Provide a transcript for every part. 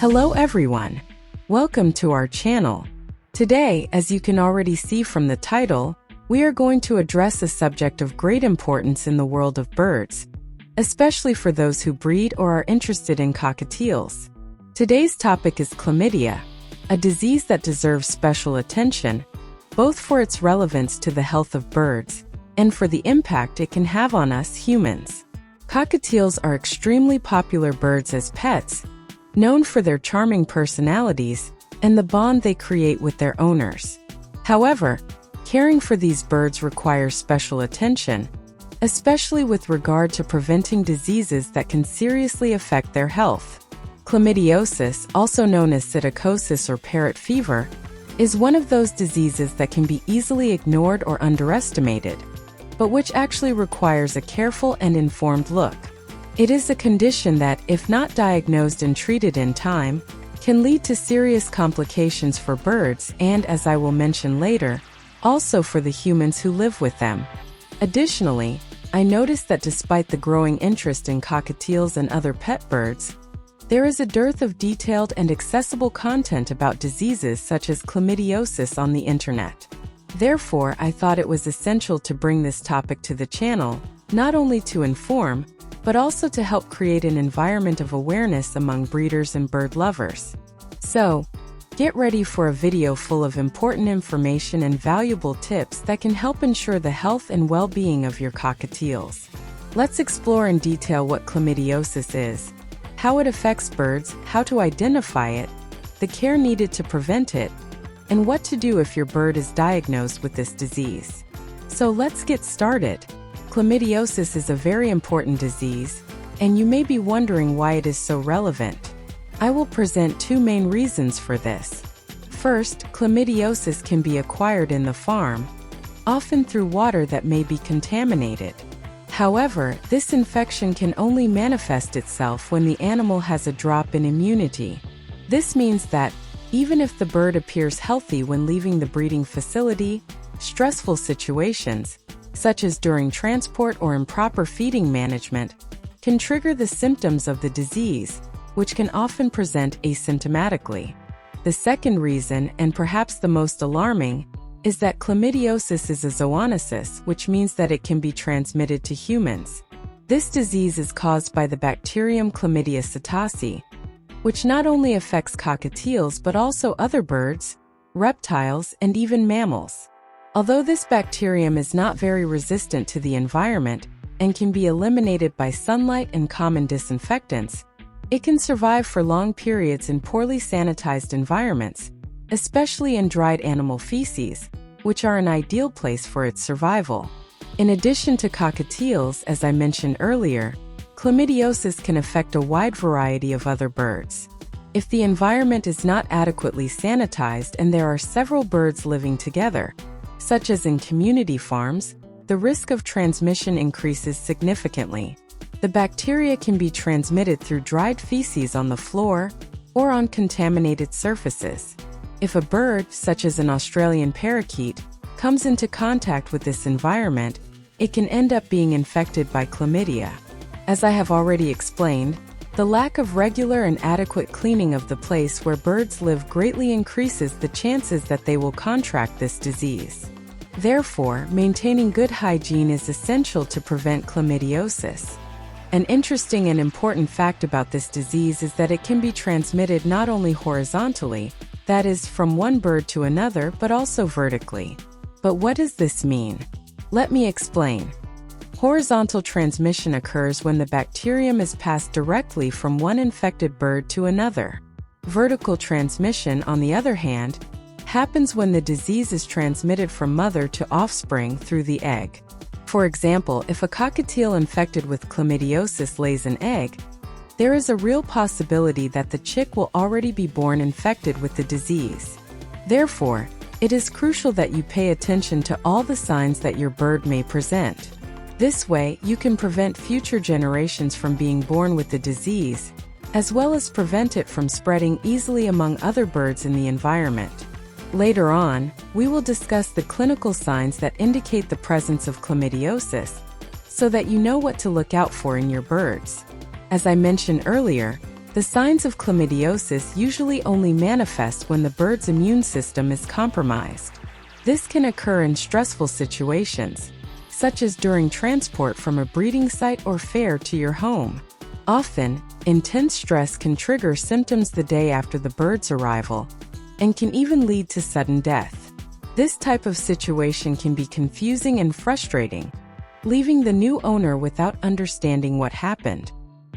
Hello everyone! Welcome to our channel. Today, as you can already see from the title, we are going to address a subject of great importance in the world of birds, especially for those who breed or are interested in cockatiels. Today's topic is chlamydia, a disease that deserves special attention, both for its relevance to the health of birds and for the impact it can have on us humans. Cockatiels are extremely popular birds as pets, known for their charming personalities and the bond they create with their owners. However, caring for these birds requires special attention, especially with regard to preventing diseases that can seriously affect their health. Chlamydiosis, also known as psittacosis or parrot fever, is one of those diseases that can be easily ignored or underestimated, but which actually requires a careful and informed look. It is a condition that, if not diagnosed and treated in time, can lead to serious complications for birds and, as I will mention later, also for the humans who live with them. Additionally, I noticed that despite the growing interest in cockatiels and other pet birds, there is a dearth of detailed and accessible content about diseases such as chlamydiosis on the internet. Therefore, I thought it was essential to bring this topic to the channel, not only to inform, but also to help create an environment of awareness among breeders and bird lovers. So, get ready for a video full of important information and valuable tips that can help ensure the health and well-being of your cockatiels. Let's explore in detail what chlamydiosis is, how it affects birds, how to identify it, the care needed to prevent it, and what to do if your bird is diagnosed with this disease. So let's get started. Chlamydiosis is a very important disease, and you may be wondering why it is so relevant. I will present two main reasons for this. First, chlamydiosis can be acquired in the farm, often through water that may be contaminated. However, this infection can only manifest itself when the animal has a drop in immunity. This means that, even if the bird appears healthy when leaving the breeding facility, stressful situations, such as during transport or improper feeding management, can trigger the symptoms of the disease, which can often present asymptomatically. The second reason, and perhaps the most alarming, is that chlamydiosis is a zoonosis, which means that it can be transmitted to humans. This disease is caused by the bacterium Chlamydia psittaci, which not only affects cockatiels but also other birds, reptiles, and even mammals. Although this bacterium is not very resistant to the environment and can be eliminated by sunlight and common disinfectants, it can survive for long periods in poorly sanitized environments, especially in dried animal feces, which are an ideal place for its survival. In addition to cockatiels, as I mentioned earlier, chlamydiosis can affect a wide variety of other birds. If the environment is not adequately sanitized and there are several birds living together, such as in community farms, the risk of transmission increases significantly. The bacteria can be transmitted through dried feces on the floor or on contaminated surfaces. If a bird, such as an Australian parakeet, comes into contact with this environment, it can end up being infected by chlamydia. As I have already explained, the lack of regular and adequate cleaning of the place where birds live greatly increases the chances that they will contract this disease. Therefore, maintaining good hygiene is essential to prevent chlamydiosis. An interesting and important fact about this disease is that it can be transmitted not only horizontally, that is, from one bird to another, but also vertically. But what does this mean? Let me explain. Horizontal transmission occurs when the bacterium is passed directly from one infected bird to another. Vertical transmission, on the other hand, happens when the disease is transmitted from mother to offspring through the egg. For example, if a cockatiel infected with chlamydiosis lays an egg, there is a real possibility that the chick will already be born infected with the disease. Therefore, it is crucial that you pay attention to all the signs that your bird may present. This way, you can prevent future generations from being born with the disease, as well as prevent it from spreading easily among other birds in the environment. Later on, we will discuss the clinical signs that indicate the presence of chlamydiosis, so that you know what to look out for in your birds. As I mentioned earlier, The signs of chlamydiosis usually only manifest when the bird's immune system is compromised. This can occur in stressful situations, such as during transport from a breeding site or fair to your home. Often, intense stress can trigger symptoms the day after the bird's arrival, and can even lead to sudden death. This type of situation can be confusing and frustrating, leaving the new owner without understanding what happened.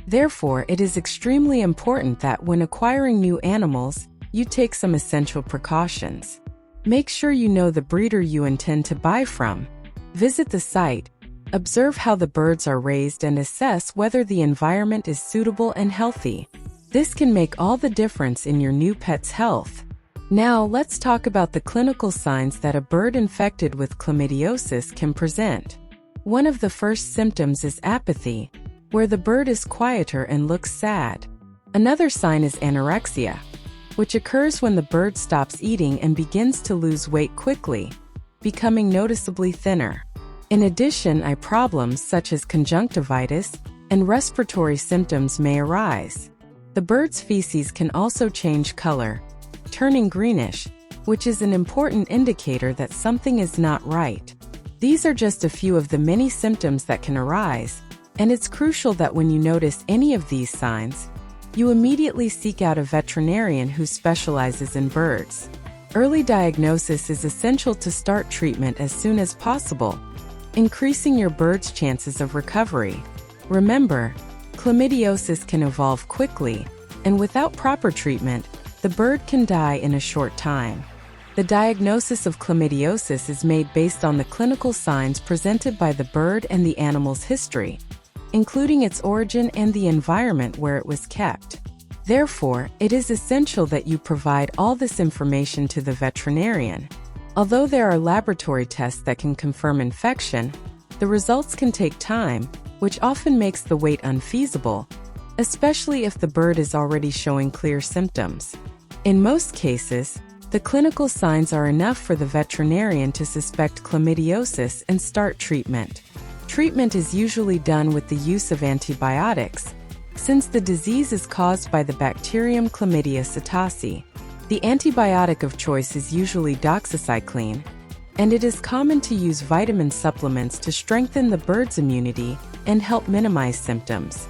Therefore, it is extremely important that when acquiring new animals, you take some essential precautions. Make sure you know the breeder you intend to buy from. Visit the site, observe how the birds are raised, and assess whether the environment is suitable and healthy. This can make all the difference in your new pet's health. Now, let's talk about the clinical signs that a bird infected with chlamydiosis can present. One of the first symptoms is apathy, where the bird is quieter and looks sad. Another sign is anorexia, which occurs when the bird stops eating and begins to lose weight quickly, becoming noticeably thinner. In addition, eye problems such as conjunctivitis and respiratory symptoms may arise. The bird's feces can also change color, turning greenish, which is an important indicator that something is not right. These are just a few of the many symptoms that can arise, and it's crucial that when you notice any of these signs, you immediately seek out a veterinarian who specializes in birds. Early diagnosis is essential to start treatment as soon as possible, increasing your bird's chances of recovery. Remember, chlamydiosis can evolve quickly, and without proper treatment, the bird can die in a short time. The diagnosis of chlamydiosis is made based on the clinical signs presented by the bird and the animal's history, including its origin and the environment where it was kept. Therefore, it is essential that you provide all this information to the veterinarian. Although there are laboratory tests that can confirm infection, the results can take time, which often makes the wait unfeasible, especially if the bird is already showing clear symptoms. In most cases, the clinical signs are enough for the veterinarian to suspect chlamydiosis and start treatment. Treatment is usually done with the use of antibiotics, since the disease is caused by the bacterium Chlamydia psittaci. The antibiotic of choice is usually doxycycline, and it is common to use vitamin supplements to strengthen the bird's immunity and help minimize symptoms.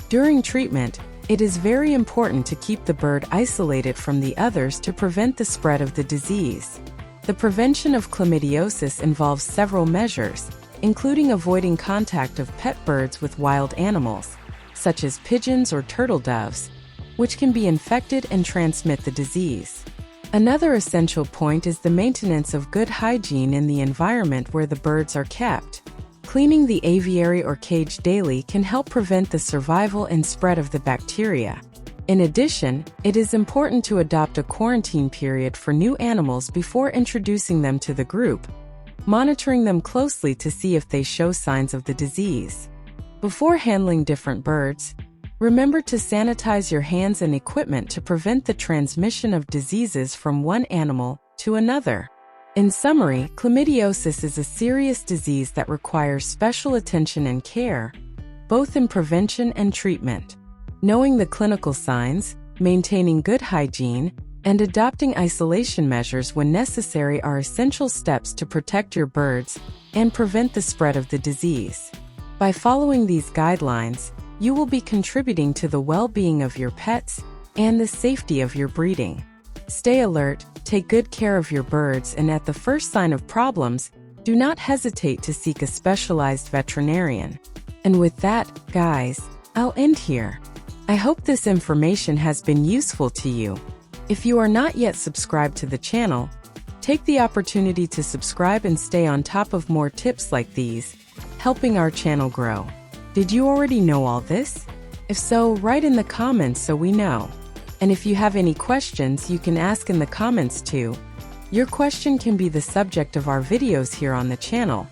During treatment, it is very important to keep the bird isolated from the others to prevent the spread of the disease. The prevention of chlamydiosis involves several measures, including avoiding contact of pet birds with wild animals, such as pigeons or turtle doves, which can be infected and transmit the disease. Another essential point is the maintenance of good hygiene in the environment where the birds are kept. Cleaning the aviary or cage daily can help prevent the survival and spread of the bacteria. In addition, it is important to adopt a quarantine period for new animals before introducing them to the group, monitoring them closely to see if they show signs of the disease. Before handling different birds, remember to sanitize your hands and equipment to prevent the transmission of diseases from one animal to another. In summary, chlamydiosis is a serious disease that requires special attention and care, both in prevention and treatment. Knowing the clinical signs, maintaining good hygiene, and adopting isolation measures when necessary are essential steps to protect your birds and prevent the spread of the disease. By following these guidelines, you will be contributing to the well-being of your pets and the safety of your breeding. Stay alert, take good care of your birds, and at the first sign of problems, do not hesitate to seek a specialized veterinarian. And with that, guys, I'll end here. I hope this information has been useful to you. If you are not yet subscribed to the channel, take the opportunity to subscribe and stay on top of more tips like these, helping our channel grow. Did you already know all this? If so, write in the comments so we know. And if you have any questions, you can ask in the comments too. Your question can be the subject of our videos here on the channel,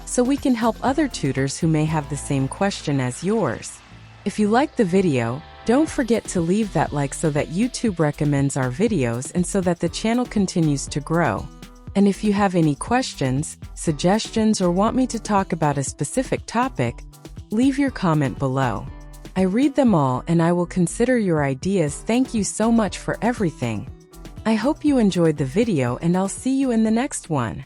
so we can help other tutors who may have the same question as yours. If you liked the video, don't forget to leave that like so that YouTube recommends our videos and so that the channel continues to grow. And if you have any questions, suggestions, or want me to talk about a specific topic, leave your comment below. I read them all and I will consider your ideas. Thank you so much for everything. I hope you enjoyed the video and I'll see you in the next one.